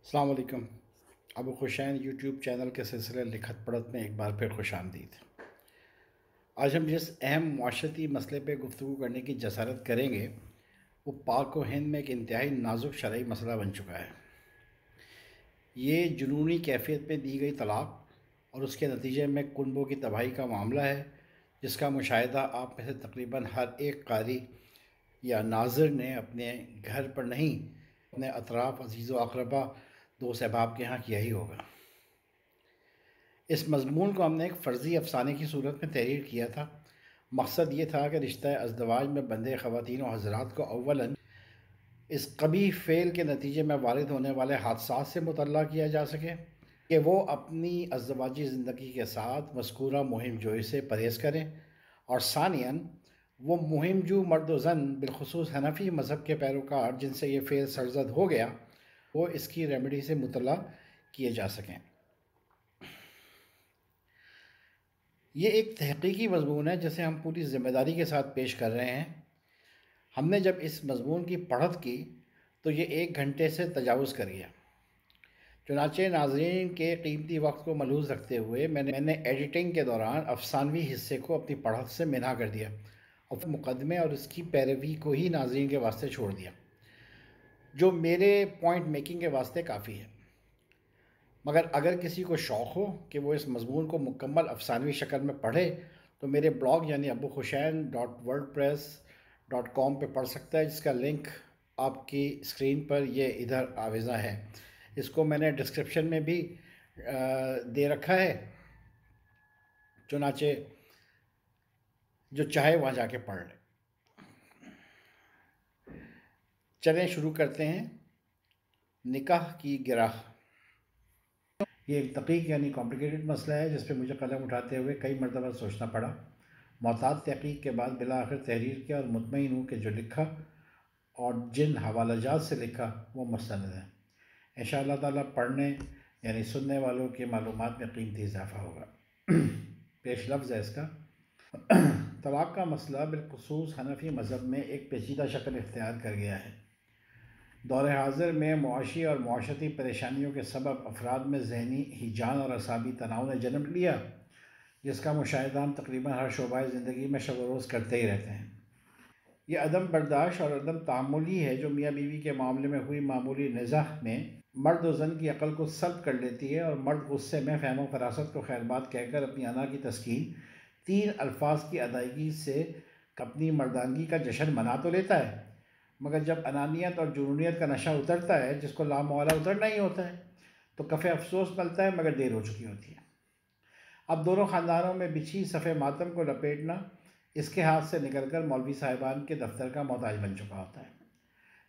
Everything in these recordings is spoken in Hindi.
अस्सलाम वालेकुम। अबू खुशैन यूट्यूब चैनल के सिलसिले लिखत पढ़त में एक बार फिर खुशामदीद। आज हम जिस अहम माशरती मसले पर गुफ्तगू करने की जसारत करेंगे वो पाक व हिंद में एक इंतहाई नाजुक शरई मसला बन चुका है। ये जुनूनी कैफियत में दी गई तलाक़ और उसके नतीजे में कुनबों की तबाही का मामला है, जिसका मुशाहिदा आप में से तकरीबन हर एक कारी या नाज़िर ने अपने घर पर नहीं, अपने अतराफ़ अज़ीज़ व अक़रबा दोस्त अहबाब के यहाँ किया ही होगा। इस मज़मून को हमने एक फ़र्ज़ी अफ़साने की सूरत में तहरीर किया था। मकसद ये था कि रिश्ता अज़दवाज में बंधे ख़वातीन व हज़रात को अव्वलन इस कबीह फ़ेल के नतीजे में वारिद होने वाले हादसात से मुतल्ला किया जा सके कि वो अपनी अज़दवाजी ज़िंदगी के साथ मज़कूरा मुहिम जोई से परहेज़ करें, और सानियन वो मुहिम जो मर्द व ज़न बिलखुसूस हनफ़ी मज़हब के पैरोकार जिनसे ये फ़ेल सरज़द हो गया, वो इसकी रेमेडी से मुतल्ला किए जा सकें। ये एक तहक़ीक़ी मज़मून है जिसे हम पूरी ज़िम्मेदारी के साथ पेश कर रहे हैं। हमने जब इस मज़मून की पढ़त की तो ये 1 घंटे से तजावुज़ कर गया। चुनांचे नाज़रीन के कीमती वक्त को मलहूज़ रखते हुए मैंने एडिटिंग के दौरान अफ़सानवी हिस्से को अपनी पढ़त से मिन्हा कर दिया और मुक़दमे और इसकी पैरवी को ही नाज़रीन के वास्ते छोड़ दिया, जो मेरे पॉइंट मेकिंग के वास्ते काफ़ी है। मगर अगर किसी को शौक़ हो कि वो इस मज़मून को मुकम्मल अफ़सानवी शक्ल में पढ़े तो मेरे ब्लॉग यानी abukhushain.wordpress.com पे पढ़ सकता है, जिसका लिंक आपकी स्क्रीन पर ये इधर आवेज़ा है। इसको मैंने डिस्क्रिप्शन में भी दे रखा है, चुनाचे जो चाहे वहाँ जाके पढ़ ले। चलें शुरू करते हैं। निकाह की गिरह। ये एक दक़ीक़ यानी कॉम्प्लिकेटेड मसला है जिस पे मुझे कदम उठाते हुए कई मरतबा सोचना पड़ा। मोहतात तहक़ीक़ के बाद बिला आखिर तहरीर किया और मुतमईन हूँ कि जो लिखा और जिन हवालाजात से लिखा वो मुस्तनद है। इंशाअल्लाह ताला पढ़ने यानी सुनने वालों की मालूमात में कीमती इजाफ़ा होगा। पेश लफ्ज़ है इसका। तलाक़ का मसला बिलखुसूस हनफ़ी मज़हब में एक पेचीदा शक्ल इख्तियार कर गया है। दौर हाज़िर में मुआशी और मुआशरती परेशानियों के सबब अफराद में ज़हनी हिजान और असाबी तनाव ने जन्म लिया, जिसका मुशाहिदा हम तकरीबन हर शोबाए ज़िंदगी में शब रोज़ करते ही रहते हैं। ये अदम बर्दाश्त और अदम तामुल ही है जो मियाँ बीवी के मामले में हुई मामूली निज़ाह में मर्द व ज़न की अक़ल को सल्ब कर लेती है, और मर्द गुस्से में फ़हम व फ़रासत को खैरबात कहकर अपनी अना की तस्कीन 3 अल्फाज की अदायगी से अपनी मर्दानगी का जश्न मना तो लेता है, मगर जब अनानियत और जुनूनियत का नशा उतरता है, जिसको लामौला उतरना ही होता है, तो कफ़े अफसोस मिलता है मगर देर हो चुकी होती है। अब दोनों ख़ानदानों में बिछी सफ़े मातम को लपेटना इसके हाथ से निकलकर मौलवी साहिबान के दफ्तर का मोहताज बन चुका होता है।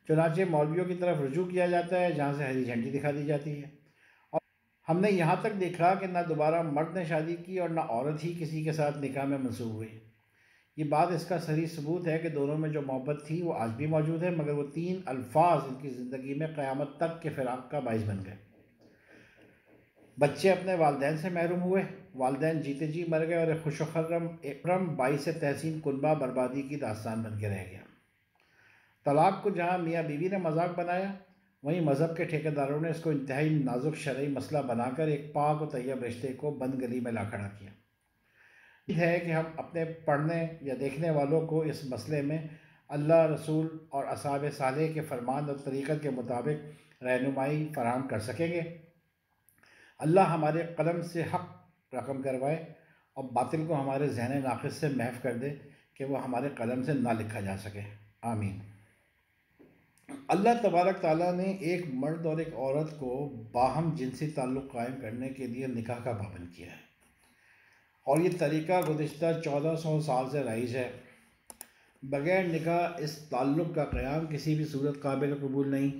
चुनाचे मौलवियों की तरफ रुजू किया जाता है, जहाँ से हरी झंडी दिखा दी जाती है। और हमने यहाँ तक देखा कि ना दोबारा मर्द ने शादी की और ना औरत ही किसी के साथ निकाह में मंसूब हुई। ये बात इसका सही सबूत है कि दोनों में जो मोहब्बत थी वो आज भी मौजूद है, मगर वो 3 अल्फाज इनकी ज़िंदगी में क़यामत तक के फ़िराक़ का बाइस बन गए। बच्चे अपने वालिदैन से महरूम हुए, वालिदैन जीते जी मर गए और एक खुश खुर्रम बाइस तहसीन कुनबा बर्बादी की दास्तान बन के रह गया। तलाक़ को जहाँ मियाँ बीवी ने मजाक बनाया, वहीं मज़हब के ठेकेदारों ने इसको इंतहाई नाजुक शरई मसला बनाकर एक पाक व तैयब रिश्ते को बंद गली में ला खड़ा किया। है कि हम अपने पढ़ने या देखने वालों को इस मसले में अल्लाह, रसूल और असहाब सालेह के फरमान और तरीक़त के मुताबिक रहनुमाई फराहम कर सकेंगे। अल्लाह हमारे कलम से हक़ रकम करवाए और बातिल को हमारे ज़हन नाक़िस से महफ़ कर दे कि वह हमारे कलम से ना लिखा जा सके। आमीन। अल्लाह तबारक ताला ने एक मर्द और एक औरत को बाहम जिनसी ताल्लुक़ कायम करने के लिए निकाह का पाबंद किया है, और ये तरीक़ा गुज़िश्ता 1400 साल से राइज है। बग़ैर निकाह इस ताल्लुक़ का क़याम किसी भी सूरत काबिल कबूल नहीं,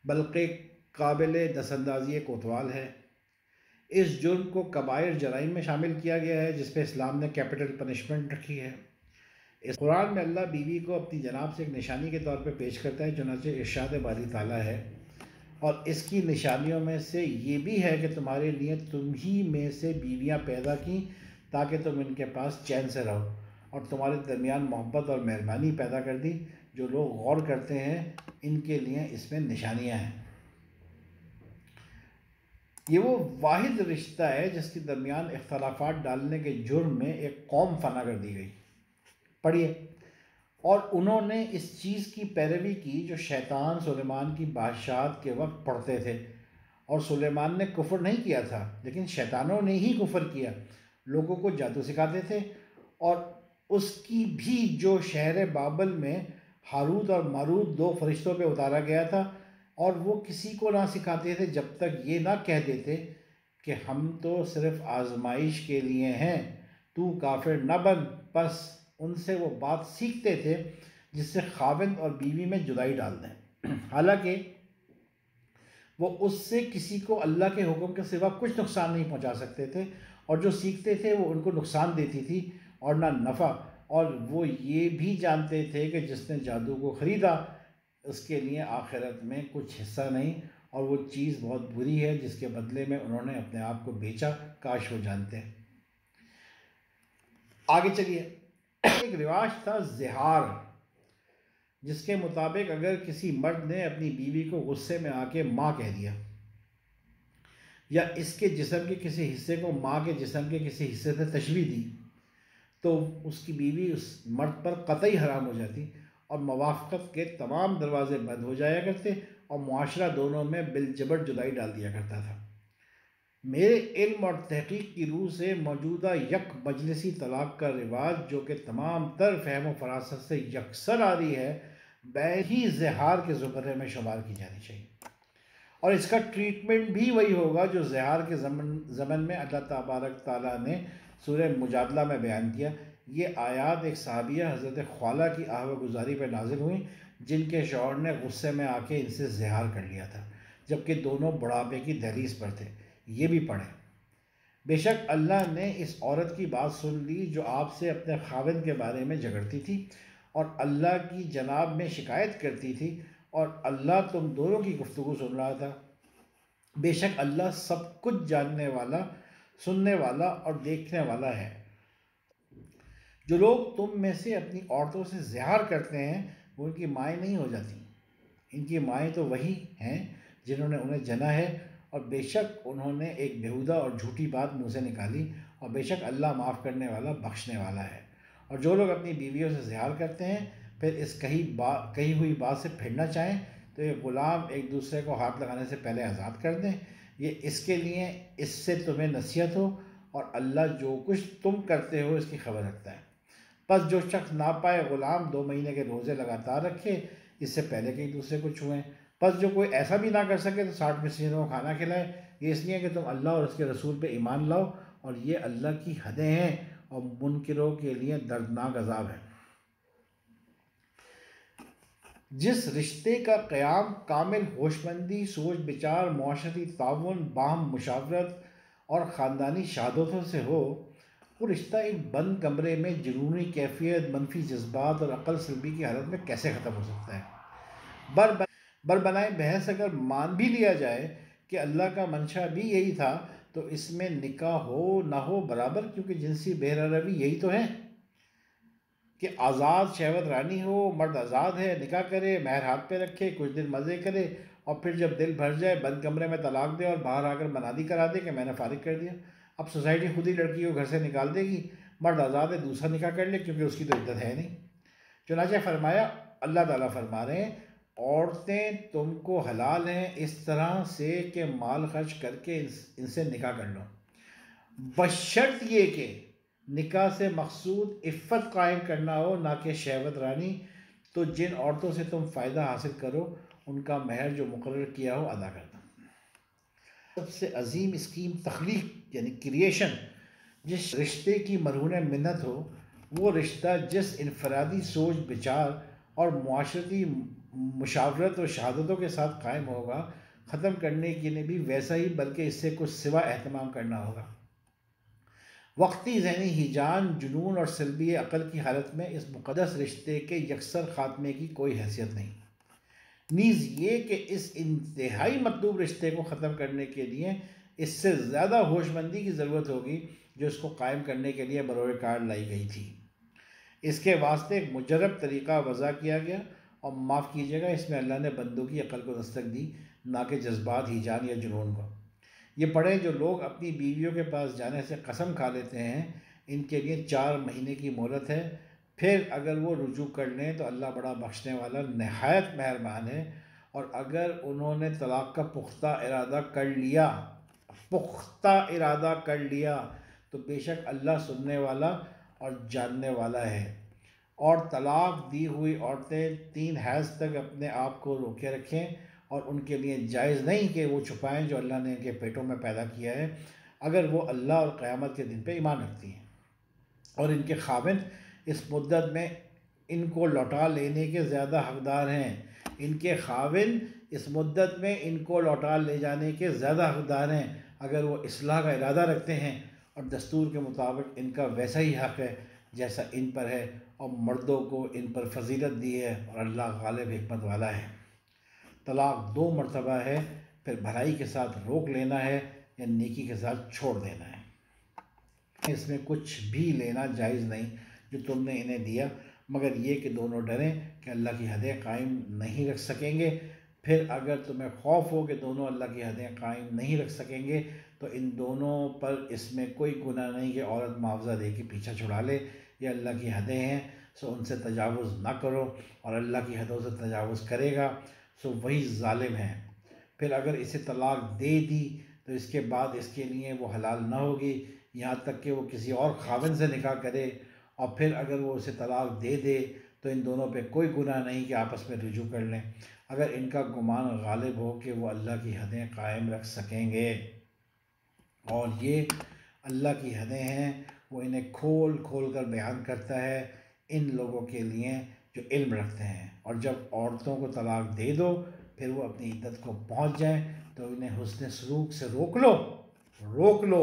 बल्कि काबिल दस्तंदाज़ी कोतवाल है। इस जुर्म को कबायर जराइम में शामिल किया गया है, जिस पर इस्लाम ने कैपिटल पनिशमेंट रखी है। इस कुरान में अल्लाह बीवी को अपनी जनाब से एक निशानी के तौर पर पेश करता है, चुनांचे इरशाद बारी ताला है, और इसकी निशानियों में से ये भी है कि तुम्हारे लिए तुम ही में से बीवियां पैदा की ताकि तुम इनके पास चैन से रहो, और तुम्हारे दरमियान मोहब्बत और मेहरबानी पैदा कर दी। जो लोग गौर करते हैं इनके लिए इसमें निशानियां हैं। ये वो वाहिद रिश्ता है जिसके दरमियान इख्तलाफात डालने के जुर्म में एक कौम फना कर दी गई। पढ़िए। और उन्होंने इस चीज़ की पैरवी की जो शैतान सुलेमान की बादशाहत के वक्त पढ़ते थे। और सुलेमान ने कुफ्र नहीं किया था, लेकिन शैतानों ने ही कुफ्र किया। लोगों को जादू सिखाते थे। और उसकी भी जो शहर बाबल में हारूत और मारूत दो फरिश्तों पे उतारा गया था, और वो किसी को ना सिखाते थे जब तक ये ना कह देते कि हम तो सिर्फ आजमाइश के लिए हैं, तू काफिर न बन। बस उनसे वो बात सीखते थे जिससे खाविंद और बीवी में जुदाई डाल दें। हालांकि वो उससे किसी को अल्लाह के हुक्म के सिवा कुछ नुकसान नहीं पहुंचा सकते थे, और जो सीखते थे वो उनको नुकसान देती थी और ना नफ़ा। और वो ये भी जानते थे कि जिसने जादू को ख़रीदा उसके लिए आखिरत में कुछ हिस्सा नहीं, और वो चीज़ बहुत बुरी है जिसके बदले में उन्होंने अपने आप को बेचा। काश वो जानते हैं। आगे चलिए। एक रिवाज था ज़िहार, जिसके मुताबिक अगर किसी मर्द ने अपनी बीवी को गुस्से में आके माँ कह दिया, या इसके जिस्म के किसी हिस्से को माँ के जिस्म के किसी हिस्से से तशबीह दी, तो उसकी बीवी उस मर्द पर कतई हराम हो जाती, और मवाफ़क़त के तमाम दरवाजे बंद हो जाया करते, और मुआशरा दोनों में बिलजबर जुदाई डाल दिया करता था। मेरे इल्म और तहक़ीक़ की रूह से मौजूदा यक मजलिसी तलाक़ का रिवाज, जो कि तमाम तर फ़हम व फ़रासत से यकसर आ रही है, ही ज़िहार के ज़ुमरे में शुमार की जानी चाहिए। और इसका ट्रीटमेंट भी वही होगा जो ज़िहार के ज़मन में अल्लाह तबारक ताला ने सूरह मुजादला में बयान किया। ये आयात एक सहाबिया हज़रत ख्वाला की आहवा गुजारी पर नाजिल हुई, जिनके शौहर ने गुस्से में आके इनसे ज़िहार कर लिया था, जबकि दोनों बुढ़ापे की दहलीज पर थे। ये भी पढ़ें। बेशक अल्लाह ने इस औरत की बात सुन ली जो आपसे अपने खाविंद के बारे में झगड़ती थी और अल्लाह की जनाब में शिकायत करती थी, और अल्लाह तुम दोनों की गुफ्तगू सुन रहा था। बेशक अल्लाह सब कुछ जानने वाला, सुनने वाला और देखने वाला है। जो लोग तुम में से अपनी औरतों से ज़िहार करते हैं वो उनकी माएँ नहीं हो जाती। इनकी माएँ तो वही हैं जिन्होंने उन्हें जना है, और बेशक उन्होंने एक बेहुदा और झूठी बात मुँह से निकाली, और बेशक अल्लाह माफ़ करने वाला, बख्शने वाला है। और जो लोग अपनी बीवियों से ज़िहार करते हैं फिर इस कही हुई बात से फिरना चाहें, तो ये ग़ुलाम एक दूसरे को हाथ लगाने से पहले आज़ाद कर दें। ये इसके लिए इससे तुम्हें नसीहत हो, और अल्लाह जो कुछ तुम करते हो इसकी खबर रखता है। बस जो शख्स ना पाए ग़ुलाम 2 महीने के रोज़े लगातार रखे, इससे पहले कि एक दूसरे को छुएं। बस जो कोई ऐसा भी ना कर सके तो 60 मिस्कीनों को खाना खिलाए। ये इसलिए कि तुम अल्लाह और उसके रसूल पे ईमान लाओ, और ये अल्लाह की हदें हैं और मुनकिरों के लिए दर्दनाक अजाब है। जिस रिश्ते का क़याम कामिल होशमंदी, सोच विचार, मुआशरती ताउन, बाहम मुशावरत और ख़ानदानी शहादतों से हो, वो रिश्ता एक बंद कमरे में जुनूनी कैफियत, मनफी जज्बात और अक़ल सलबी की हालत में कैसे ख़त्म हो सकता है। बरबनाए बहस अगर मान भी लिया जाए कि अल्लाह का मंशा भी यही था, तो इसमें निकाह हो ना हो बराबर, क्योंकि जिनसी बेरहरवी यही तो है कि आज़ाद शहवत रानी हो, मर्द आज़ाद है, निकाह करे, महर हाथ पे रखे, कुछ दिन मज़े करे, और फिर जब दिल भर जाए बंद कमरे में तलाक दे और बाहर आकर मनादी करा दे कि मैंने फारिग कर दिया। अब सोसाइटी खुद ही लड़की को घर से निकाल देगी। मर्द आज़ाद है, दूसरा निकाह कर ले क्योंकि उसकी तो इद्दत है नहीं। चुनाचे फरमाया, अल्लाह ताला फरमा रहे हैं, औरतें तुमको हलाल हैं इस तरह से कि माल खर्च करके इनसे निकाह कर लो, बशर्त ये कि निकाह से मकसूद इफ़्फ़त कायम करना हो, ना कि शहवत रानी। तो जिन औरतों से तुम फ़ायदा हासिल करो उनका महर जो मुकर्रर किया हो अदा कर दो। सबसे अजीम स्कीम तख्लीक यानी क्रिएशन, जिस रिश्ते की मरहून मिन्नत हो, वो रिश्ता जिस इनफरादी सोच विचार और मुआशरती मुशावरत और शहादतों के साथ कायम होगा, ख़त्म करने के लिए भी वैसा ही, बल्कि इससे कुछ सिवा एहतमाम करना होगा। वक्ती ज़हनी हिजान, जुनून और सलबी अक़ल की हालत में इस मुक़द्दस रिश्ते के यकसर ख़ात्मे की कोई हैसियत नहीं। नीज़ ये कि इस इंतहाई मतलूब रिश्ते को ख़त्म करने के लिए इससे ज़्यादा होशमंदी की ज़रूरत होगी जो इसको कायम करने के लिए बरोए कार लाई गई थी। इसके वास्ते एक मुजरब तरीक़ा वज़ा किया गया, और माफ़ कीजिएगा इसमें अल्लाह ने बंदों की अक़ल को दस्तक दी, ना कि जज्बात, हिजान या जुनून को। ये पढ़ें, जो लोग अपनी बीवियों के पास जाने से कसम खा लेते हैं, इनके लिए 4 महीने की मोहलत है, फिर अगर वो रुजू कर लें तो अल्लाह बड़ा बख्शने वाला नहायत मेहरबान है। और अगर उन्होंने तलाक़ का पुख्ता इरादा कर लिया तो बेशक अल्लाह सुनने वाला और जानने वाला है। और तलाक़ दी हुई औरतें 3 हैज़ तक अपने आप को रोके रखें, और उनके लिए जायज़ नहीं कि वो छुपाएं जो अल्लाह ने इनके पेटों में पैदा किया है, अगर वो अल्लाह और क़यामत के दिन पे ईमान रखती हैं। और इनके खाविंद इस मुद्दत में इनको लौटा लेने के ज़्यादा हकदार हैं। इनके खाविंद इस मुद्दत में इनको लौटा ले जाने के ज़्यादा हकदार हैं, अगर वो इस्लाह का इरादा रखते हैं, और दस्तूर के मुताबिक इनका वैसा ही हक़ है जैसा इन पर है, और मर्दों को इन पर फजीलत दी है, और अल्लाह गालिब हिकमत वाला है। तलाक़ 2 मरतबा है, फिर भलाई के साथ रोक लेना है या नेकी के साथ छोड़ देना है। इसमें कुछ भी लेना जायज़ नहीं जो तुमने इन्हें दिया, मगर ये कि दोनों डरें कि अल्लाह की हदें कायम नहीं रख सकेंगे। फिर अगर तुम्हें खौफ हो कि दोनों अल्लाह की हदें कायम नहीं रख सकेंगे, तो इन दोनों पर इसमें कोई गुनाह नहीं कि औरत मुआवजा दे के पीछा छुड़ा ले। ये अल्लाह की हदें हैं, सो उनसे तजावुज़ ना करो, और अल्लाह की हदों से तजावुज़ करेगा सो वही ज़ालिम है। फिर अगर इसे तलाक़ दे दी तो इसके बाद इसके लिए वो हलाल ना होगी, यहाँ तक कि वो किसी और खाविंद से निकाह करे। और फिर अगर वो उसे तलाक़ दे दे तो इन दोनों पे कोई गुनाह नहीं कि आपस में रुजू कर लें, अगर इनका गुमान गालिब हो कि वो अल्लाह की हदें कायम रख सकेंगे। और ये अल्लाह की हदें हैं, वो इन्हें खोल खोल कर बयान करता है इन लोगों के लिए जो इल्म रखते हैं। और जब औरतों को तलाक़ दे दो, फिर वो अपनी इद्दत को पहुँच जाएं, तो इन्हें हुस्न सलूक से रोक लो,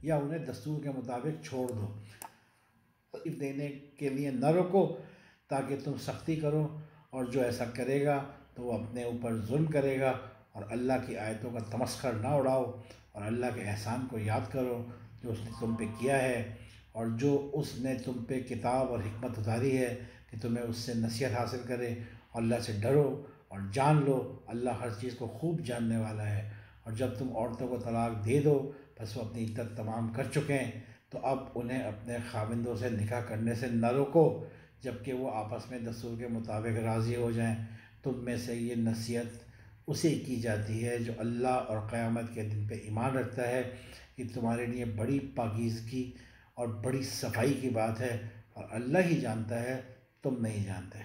या उन्हें दस्तूर के मुताबिक छोड़ दो। तकलीफ देने के लिए न रोको ताकि तुम सख्ती करो, और जो ऐसा करेगा तो वो अपने ऊपर जुल्म करेगा। और अल्लाह की आयतों का तमस्खर ना उड़ाओ, और अल्लाह के एहसान को याद करो जो उसने तुम पे किया है, और जो उसने तुम पे किताब और हिकमत उतारी है कि तुम्हें उससे नसीहत हासिल करे। और अल्लाह से डरो और जान लो अल्लाह हर चीज़ को खूब जानने वाला है। और जब तुम औरतों को तलाक़ दे दो, बस वो अपनी इद्दत तमाम कर चुके हैं, तो अब उन्हें अपने खाविंदों से निकाह करने से न रोको जबकि वो आपस में दस्तूर के मुताबिक राज़ी हो जाएं। तुम में से ये नसीहत उसे की जाती है जो अल्लाह और क़यामत के दिन पे ईमान रखता है। ये तुम्हारे लिए बड़ी पाकीज़गी और बड़ी सफाई की बात है, और अल्लाह ही जानता है, तुम नहीं जानते।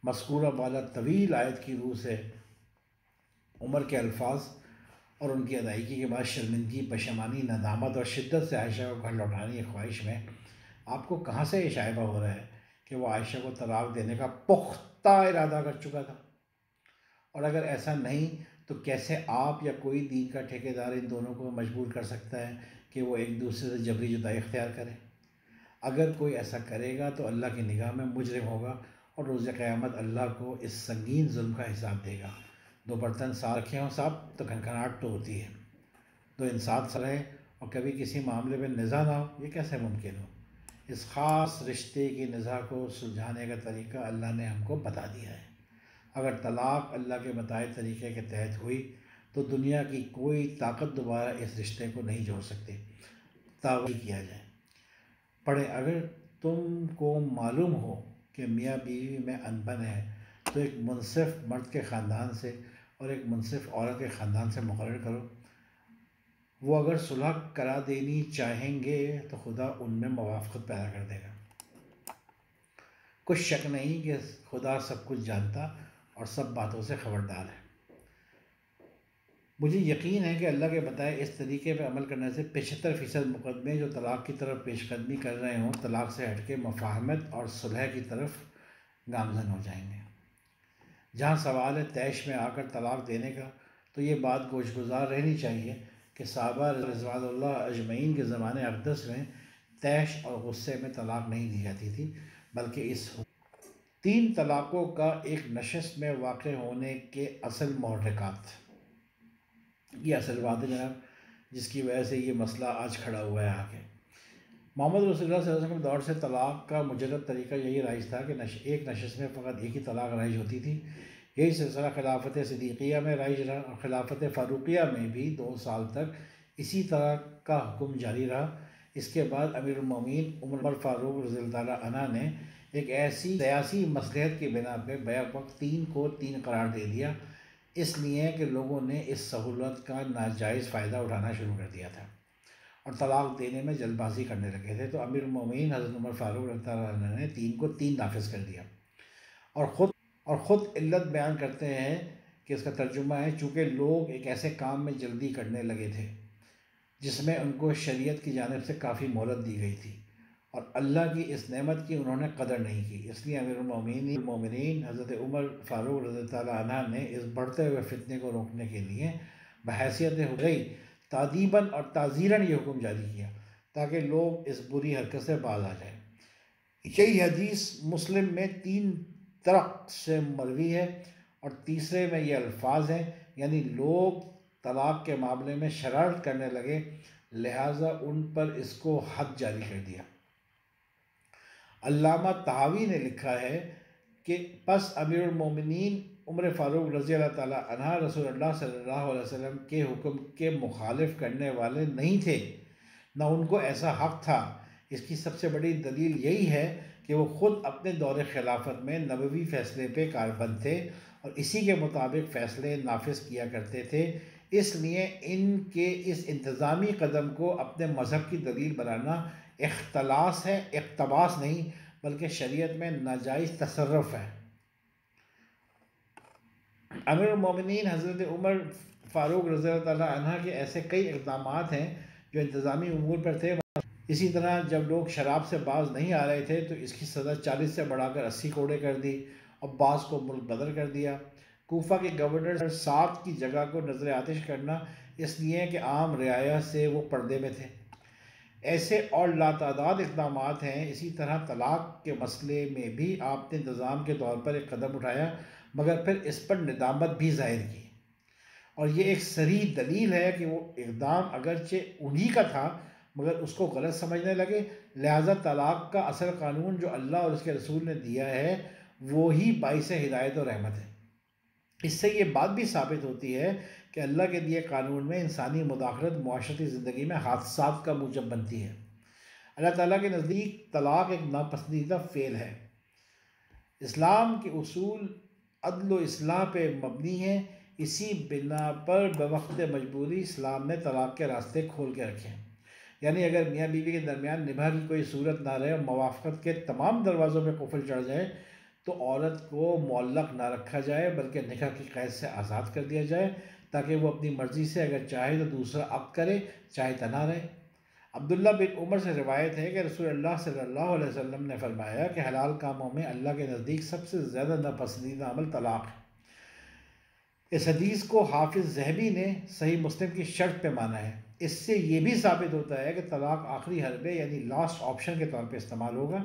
मज़कूरा बाला तवील आयत की रूह से उमर के अल्फाज और उनकी अदायगी के बाद शर्मिंदगी, पशेमानी, नदामत और शिद्दत से आयशा को घर लौटाने की ख्वाहिश में आपको कहाँ से ये शायबा हो रहा है कि वो आयशा को तलाक़ देने का पुख्ता इरादा कर चुका था। और अगर ऐसा नहीं तो कैसे आप या कोई दीन का ठेकेदार इन दोनों को मजबूर कर सकता है कि वो एक दूसरे से जबरी जुदाई इख्तियार करें। अगर कोई ऐसा करेगा तो अल्लाह की निगाह में मुजरिम होगा, और रोज़ क़यामत अल्लाह को इस संगीन जुल्म का हिसाब देगा। 2 बर्तन साथ रखे हों साहब तो खनखनाहट तो होती है, 2 इंसान रहें और कभी किसी मामले में निज़ा ना हो, ये कैसे मुमकिन हो। इस ख़ास रिश्ते की निज़ा को सुलझाने का तरीका अल्लाह ने हमको बता दिया है। अगर तलाक़ अल्लाह के बताए तरीके के तहत हुई तो दुनिया की कोई ताकत दोबारा इस रिश्ते को नहीं जोड़ सकती, तावी किया जाए। पढ़े, अगर तुमको मालूम हो कि मियाँ बीवी में अनबन है तो एक मुनसिफ मर्द के ख़ानदान से और एक मुनसिफ औरत के ख़ानदान से मुकर्रर करो। वो अगर सुलह करा देनी चाहेंगे तो खुदा उनमें मुवाफ़क़त पैदा कर देगा। कुछ शक नहीं कि खुदा सब कुछ जानता और सब बातों से ख़बरदार है। मुझे यकीन है कि अल्लाह के बताए इस तरीके पर अमल करने से 75% मुकदमे जो तलाक़ की तरफ पेशकदमी कर रहे हों, तलाक़ से हट के मफ़ाहमत और सुलह की तरफ गामज़न हो जाएंगे। जहाँ सवाल है तैश में आकर तलाक़ देने का, तो ये बात गोशगुजार रहनी चाहिए कि सहाबा रिज़वानुल्लाह अजमईन के ज़माने अक़दस में तैश और गुस्से में तलाक़ नहीं दी जाती थी, बल्कि इस 3 तलाक़ों का एक नशिस्त में वाक़ होने के असल महर्रिकात, ये असल बात है जनाब, जिसकी वजह से ये मसला आज खड़ा हुआ है आगे। मोहम्मद रसूलुल्लाह सल्लल्लाहु अलैहि वसल्लम के दौर से तलाक़ का मुजरद तरीका यही राइज था कि एक नशिस्त में फ़कत एक ही तलाक़ राइज होती थी, यही सिलसिला खिलाफत सिद्दीक़िया में राइज रहा और खिलाफत फ़ारूक़िया में भी 2 साल तक इसी तरह का हुक्म जारी रहा। इसके बाद अमीरुल मोमिनीन उमर फ़ारूक रज़ियल्लाहु अन्हु ने एक ऐसी सियासी मसलहत की बिना पे बैक वक्त 3 को 3 करार दे दिया, इसलिए कि लोगों ने इस सहूलत का नाजायज़ फ़ायदा उठाना शुरू कर दिया था और तलाक़ देने में जल्दबाजी करने लगे थे। तो अमीरुल मोमिनीन हज़रत उमर फ़ारूक रज़ियल्लाहु अन्हु ने 3 को 3 नाफिज कर दिया और ख़ुद इल्लत बयान करते हैं कि इसका तर्जुमा है, चूँकि लोग एक ऐसे काम में जल्दी करने लगे थे जिसमें उनको शरीयत की जानिब से काफ़ी मोहलत दी गई थी और अल्लाह की इस नेमत की उन्होंने कदर नहीं की। इसलिए अमीरुल मोमिनीन हज़रत उमर फ़ारूक रज़ियल्लाहु अन्हु ने इस बढ़ते हुए फितने को रोकने के लिए बहैसियत हुरई तादीबन और ताज़ीरन ये हुक्म जारी किया ताकि लोग इस बुरी हरकत से बाज आ जाए। यही हदीस मुस्लिम में 3 तरक से मरवी है और तीसरे में ये अल्फाज हैं, यानी लोग तलाक़ के मामले में शरारत करने लगे, लिहाजा उन पर इसको हद जारी कर दिया। अल्लामा तहावी ने लिखा है कि बस अमीरुल मोमिनीन उमर फ़ारूक रज़ियल्लाहु ताला अन्हा रसूलुल्लाह सल्लल्लाहु अलैहि वसल्लम के हुक्म के मुखालिफ करने वाले नहीं थे, ना उनको ऐसा हक़ था। इसकी सबसे बड़ी दलील यही है कि वो ख़ुद अपने दौरे खिलाफत में नबवी फ़ैसले पे कारबंद थे और इसी के मुताबिक फ़ैसले नाफिज किया करते थे। इसलिए इनके इस इंतज़ामी कदम को अपने मज़हब की दलील बनाना इख्तलास है, इक़्तबास नहीं, बल्कि शरीयत में नाजायज़ तसर्रुफ़ है। अमीरुल मोमिनीन हज़रत उमर फ़ारूक रज़ियल्लाहु अन्हु के ऐसे कई इक़दामात हैं जो इंतज़ामी उमूर पर थे। इसी तरह जब लोग शराब से बाज नहीं आ रहे थे तो इसकी सज़ा 40 से बढ़ाकर 80 कोड़े कर दी और बाज़ को मुल्क बदर कर दिया। कूफा के गवर्नर साद की जगह को नज़र आतिश करना, इसलिए कि आम रियाया से वो पर्दे में थे। ऐसे और लातादाद इक़दामात हैं। इसी तरह तलाक़ के मसले में भी आपने इंतज़ाम के तौर पर एक कदम उठाया, मगर फिर इस पर निदामत भी ज़ाहिर की और ये एक सरीह दलील है कि वो इक़दाम अगरचे उन्हीं का था मगर उसको गलत समझने लगे, लिहाजा तलाक़ का असल कानून जो अल्लाह और उसके रसूल ने दिया है वो ही बाइस हिदायत और रहमत है। इससे ये बात भी साबित होती है कि अल्लाह के दिए कानून में इंसानी मुदाखलत मुआशरती ज़िंदगी में हादसात का मूजब बनती है। अल्लाह ताला के नज़दीक तलाक़ एक नापसंदीदा फ़ेल है। इस्लाम के उसूल अदल व इस्लाह पे मबनी है। इसी बिना पर बवक्त मजबूरी इस्लाम ने तलाक़ के रास्ते खोल के रखे हैं, यानी अगर मियाँ बीवी के दरमियान निभा की कोई सूरत ना रहे और मवाफ़क़त के तमाम दरवाज़ों में कुफ़ल चढ़ जाए तो औरत को मुअल्लक़ ना रखा जाए बल्कि निकाह की क़ैद से आज़ाद कर दिया जाए ताकि वो अपनी मर्ज़ी से अगर चाहे तो दूसरा अक़्द करे, चाहे तना रहे। अब्दुल्ला बिन उमर से रिवायत है कि रसूलुल्लाह सल्लल्लाहु अलैहि वसल्लम ने फरमाया कि हलाल कामों में अल्लाह के नज़दीक सबसे ज़्यादा नापसंदीदा अमल तलाक़ है। इस हदीस को हाफिज़ ज़हबी ने सही मुस्लिम की शर्त पे माना है। इससे ये भी साबित होता है कि तलाक़ आखिरी हरबे यानी लास्ट ऑप्शन के तौर पे इस्तेमाल होगा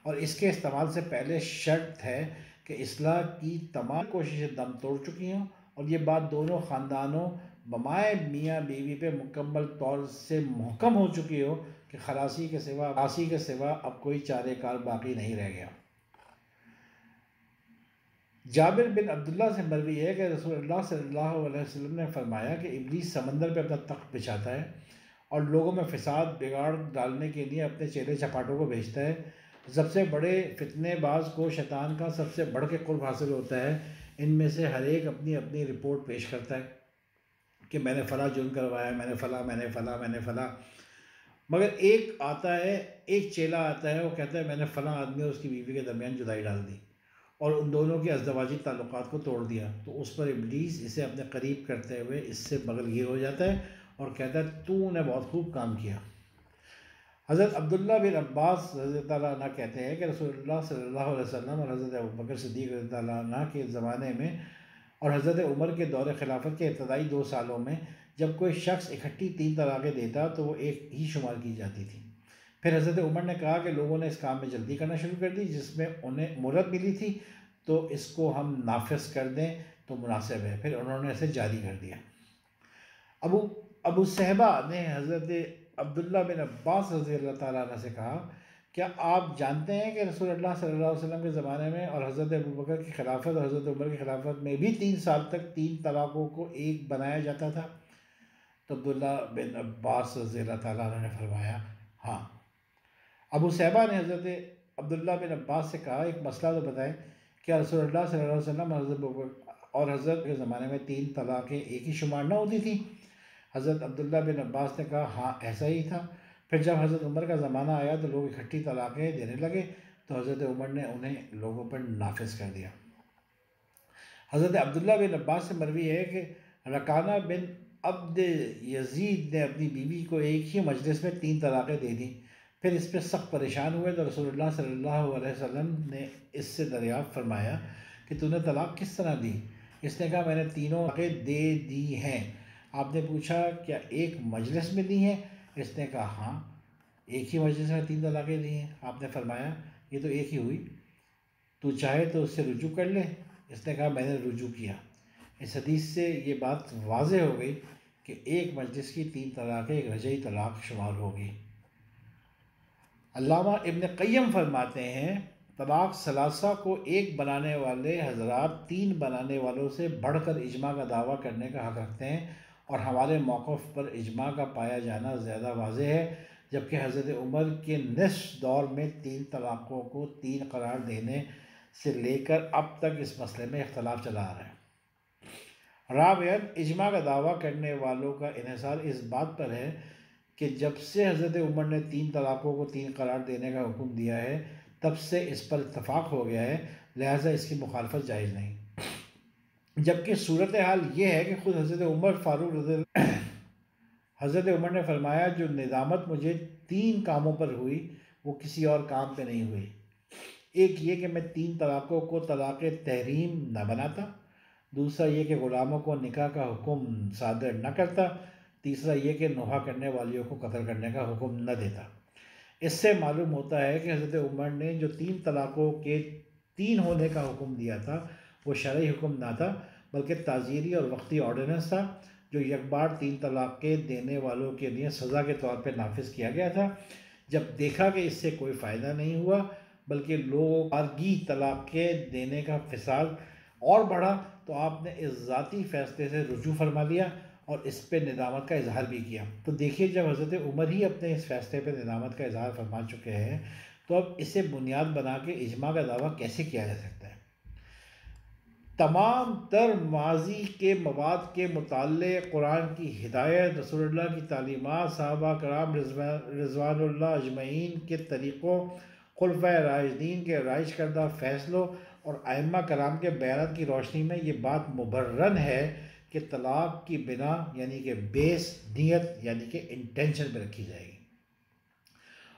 और इसके इस्तेमाल से पहले शर्त है कि इस्लाह की तमाम कोशिशें दम तोड़ चुकी हों और ये बात दोनों ख़ानदानों बमाए मियाँ बीवी पे मुकम्मल तौर से मुहकम हो चुकी हो कि खलासी के सिवा अब कोई चारेकार बाकी नहीं रह गया। जाबिर बिन अब्दुल्ला से मरवी है कि रसूलुल्लाह सल्लल्लाहु अलैहि वसल्लम ने फरमाया कि इब्लीस समंदर पे अपना तख्त बिछाता है और लोगों में फ़साद बिगाड़ डालने के लिए अपने चेले चपाटों को भेजता है। सबसे बड़े फितनेबाज को शैतान का सबसे बढ़ के कुर्ब हासिल होता है। इनमें से हर एक अपनी अपनी रिपोर्ट पेश करता है कि मैंने फ़ला जुर्म करवाया, मैंने फ़ला, मगर एक चेला आता है, वो कहता है मैंने फ़ला आदमी और उसकी बीवी के दरमियान जुदाई डाल दी और उन दोनों के अज़दवाजी ताल्लुकात को तोड़ दिया। तो उस पर इब्लीस इसे अपने करीब करते हुए इससे बगलगीर हो जाता है और कहता है तूने बहुत खूब काम किया। हज़रत अब्दुल्ला बिन अब्बास रज़ियल्लाहु अन्हु कहते हैं कि रसूलुल्लाह सल्लल्लाहु अलैहि वसल्लम और हज़रत अबू बकर सिद्दीक़ रज़ियल्लाहु अन्हु के ज़माने में और हज़रत उमर के दौरे खिलाफत के इब्तदाई 2 सालों में जब कोई शख्स इकट्ठी 3 तलाक़ें देता तो वो एक ही शुमार की जाती थी। फिर हज़रत उमर ने कहा कि लोगों ने इस काम में जल्दी करना शुरू कर दी, जिसमें उन्हें मोहलत मिली थी, तो इसको हम नाफिज कर दें तो मुनासिब है। फिर उन्होंने इसे जारी कर दिया। अबू सहबा ने हज़रत अब्दुल्ला बिन अब्बास रज़ियल्लाहु ताला अन्हु से कहा क्या आप जानते हैं कि रसूलुल्लाह सल्लल्लाहु अलैहि वसल्लम के ज़माने में और हज़रत अबू बकर की खिलाफत और हज़रत उमर की खिलाफत में भी 3 साल तक 3 तलाक़ों को एक बनाया जाता था? तो अब्दुल्ला बिन अब्बास रज़ी अल्लाह ताला अन्हु ने फरमाया, हाँ। अबू सैबा ने हज़रत अब्दुल्ला बिन अब्बास से कहा, एक मसला तो बताएं, क्या रसूलुल्लाह सल्लल्लाहु अलैहि वसल्लम और हज़रत के ज़माने में 3 तलाक़ें एक ही शुमार न होती थी? हज़रत अब्दुल्ला बिन अब्बास ने कहा, हाँ ऐसा ही था। फिर जब हज़रत उमर का ज़माना आया तो लोग इकट्ठी तलाक़ें देने लगे, तो हज़रत उमर ने उन्हें लोगों पर नाफिज कर दिया। हज़रत अब्दुल्ला बिन अब्बास से मरवी है कि रकाना बिन अब्द यजीद ने अपनी बीवी को एक ही मजलिस में 3 तलाक़ें दे दी। फिर इस पर सख्त परेशान हुए तो रसूलुल्लाह सल्लल्लाहु अलैहि वसल्लम ने इससे दरियाफ़्त फरमाया कि तूने तलाक़ किस तरह दी? इसने कहा, मैंने तीनों तलाक़ें दे दी हैं। आपने पूछा, क्या एक मजलिस में दी हैं? इसने कहा, हाँ, एक ही मजलिस में 3 तलाक़ें दी हैं। आपने फरमाया, ये तो एक ही हुई, तू चाहे तो उससे रुजू कर ले। इसने कहा, मैंने रुजू किया। इस हदीस से ये बात वाज़ेह हो गई कि एक मजलिस की 3 तलाक़ें एक रजई तलाक़ शुमार होगी। अल्लामा इब्न क़य्यम फरमाते हैं, तलाक़ सलासा को एक बनाने वाले हज़रात 3 बनाने वालों से बढ़कर इजमा का दावा करने का हक़ रखते हैं, और हमारे मौक़िफ़ पर इजमा का पाया जाना ज़्यादा वाज़ेह है, जबकि हज़रत उमर के निस्फ़ दौर में 3 तलाक़ों को 3 करार देने से लेकर अब तक इस मसले में इख्तलाफ चला आ रहा है। राबियन, इजमा का दावा करने वालों का इन्हिसार इस बात पर है कि जब से हज़रत उमर ने 3 तलाक़ों को 3 करार देने का हुक्म दिया है, तब से इस पर इत्तफ़ाक़ हो गया है, लिहाजा इसकी मुखालफत जायज़ नहीं। जबकि सूरत हाल ये है कि ख़ुद हज़रत उमर फ़ारूक हज़रत उमर ने फरमाया, जो निदामत मुझे 3 कामों पर हुई वो किसी और काम पे नहीं हुई। एक ये कि मैं 3 तलाक़ों को तलाक़ तहरीम न बनाता, दूसरा ये कि ग़ुलामों को निकाह का हुक्म सादर न करता, तीसरा ये कि नोहा करने वालियों को कत्ल करने का हुक्म न देता। इससे मालूम होता है कि हज़रत उमर ने जो 3 तलाक़ों के 3 होने का हुक्म दिया था वो शरई हुक्म ना था, बल्कि ताज़ीरी और वक्ती ऑर्डिनेंस था, जो यकबार 3 तलाक़ें देने वालों के लिए सज़ा के तौर पर नाफिज किया गया था। जब देखा कि इससे कोई फ़ायदा नहीं हुआ बल्कि लोग आरगी तलाक़ें देने का फिसाद और बढ़ा, तो आपने इस ज़ाती फ़ैसले से रुजू फरमा लिया और इस पे निदामत का इजहार भी किया। तो देखिए, जब हज़रत उमर ही अपने इस फ़ैसले पे निदामत का इजहार फरमा चुके हैं, तो अब इसे बुनियाद बना के इजमा का दावा कैसे किया जा सकता है? तमाम तर माजी के मवाद के मुताल्लिक़ कुरान की हिदायत, रसूलुल्लाह की तालीमात, सहाबा कराम रिज़वानुल्लाह अजमईन के तरीक़ों, खुलफ़ाए राशिदीन के राइज करदा फ़ैसलों और अइम्मा कराम के बयानात की रोशनी में ये बात मुबर्रन है कि तलाक़ की बिना यानी कि बेस नीयत यानी कि इंटेंशन पे रखी जाएगी,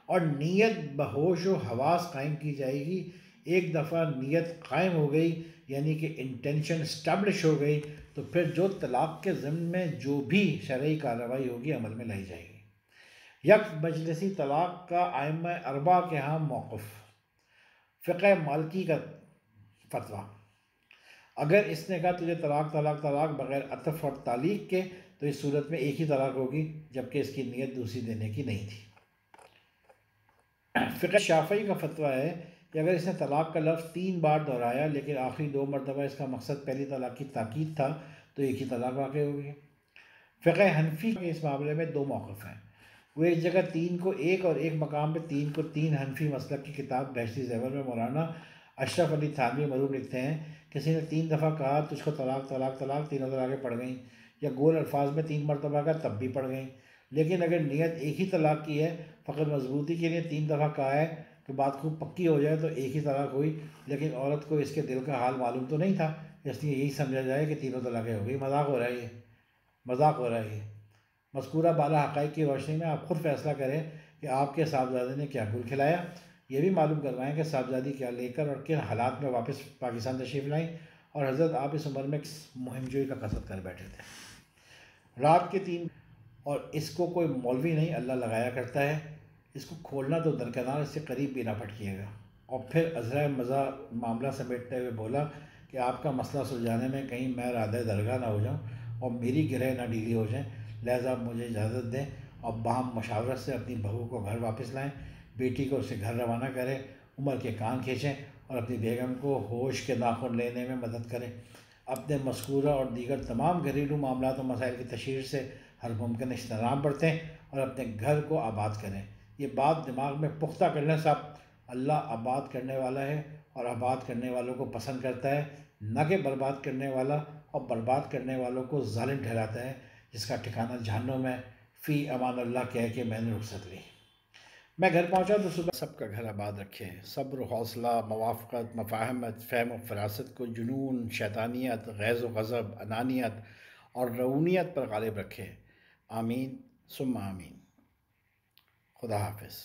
और नीयत बहोश व हवास कायम की जाएगी। एक दफ़ा नीयत कायम हो गई यानी कि इंटेंशन इस्टेब्लिश हो गई, तो फिर जो तलाक़ के ज़िम्न में जो भी शरई कार्रवाई होगी अमल में लाई जाएगी। यक मजलिसी तलाक़ का आइम्मा अरबा के यहाँ मौक़िफ़। फ़िक़्ह मालिकी का फ़तवा, अगर इसने कहा तुझे तलाक़ तलाक़ तलाक़ बग़ैर अतफ़ और तालीक़ के, तो इस सूरत में एक ही तलाक़ होगी, जबकि इसकी नीयत दूसरी देने की नहीं थी। फ़िक़्ह शाफ़िई का फ़तवा है कि अगर इसने तलाक़ का लफ्ज़ 3 बार दोहराया लेकिन आखिरी 2 मरतबा इसका मकसद पहली तलाक़ की ताकीद था, तो एक ही तलाक़ वाक़ होगी। फ़िक़्ह हनफ़ी के इस मामले में 2 मौक़िफ़ हैं। वो एक जगह 3 को 1 और एक मकाम पे 3 को 3 हनफ़ी मसलक की किताब बहश्ती ज़ेवर में मौलाना अशरफ अली थानवी मरहूम लिखते हैं, किसी ने 3 दफ़ा कहा तुझको तलाक़ तलाक़ तलाक़, तीनों तलाक़ें पड़ गईं, या गोल अल्फाज में 3 मरतबा कहा तब भी पड़ गईं। लेकिन अगर नीयत एक ही तलाक़ की है, फ़कत मजबूती के लिए 3 दफ़ा कहा है कि बात खूब पक्की हो जाए, तो एक ही तलाक़ हुई, लेकिन औरत को इसके दिल का हाल मालूम तो नहीं था, इसलिए यही समझा जाए कि तीनों तलाक़ें हो गई। मज़ाक हो रहा है ये, मज़ाक हो रहा है ये। मज़कूरा बाला हक़ाइक़ की रोशनी में आप ख़ुद फ़ैसला करें कि आपके साहबज़ादे ने क्या गुल खिलाया। ये भी मालूम करवाएँ कि साहबज़ादी क्या लेकर और किन हालात में वापस पाकिस्तान तशरीफ़ लाईं, और हज़रत आप इस उम्र में किस मुहिमजोई का कसद कर बैठे थे। रात के 3 और इसको कोई मौलवी नहीं अल्लाह लगाया करता है, इसको खोलना तो दरकिनार, इससे करीब भी ना फटकिएगा। और फिर अज़रा मज़ा मामला समेटते हुए बोला कि आपका मसला सुलझाने में कहीं मैं राधे दरगाह ना हो जाऊँ और मेरी गिरह ना ढीली हो जाए, लिहाजा आप मुझे इजाज़त दें और बाहम मशावरत से अपनी बहू को घर वापस लाएँ। बेटी को उसके घर रवाना करें, उमर के कान खींचें और अपनी बेगम को होश के नाखून लेने में मदद करें। अपने मज़कूरा और दीगर तमाम घरेलू मामलात और मसाइल की तशहीर से हर मुमकिन इज्तनाब बरतें और अपने घर को आबाद करें। ये बात दिमाग में पुख्ता करने साहब, अल्लाह आबाद करने वाला है और आबाद करने वालों को पसंद करता है, न कि बर्बाद करने वाला और बर्बाद करने वालों को ज़ालिम ठहराता है, जिसका ठिकाना जहन्नुम है। फ़ी अमान अल्लाह कह के मैंने रुखसत ली। मैं घर पहुंचा तो सुबह सबका घर आबाद रखे, सब्र, हौसला, मवाफ़क़त, मफ़ाहमत, फ़हम और फ़रासत को जुनून, शैतानियत, गैज़ व ग़ज़ब, अनानियत और रऊनियत पर गालिब रखे। आमीन सुम्मा आमीन। खुदा हाफ़िज़।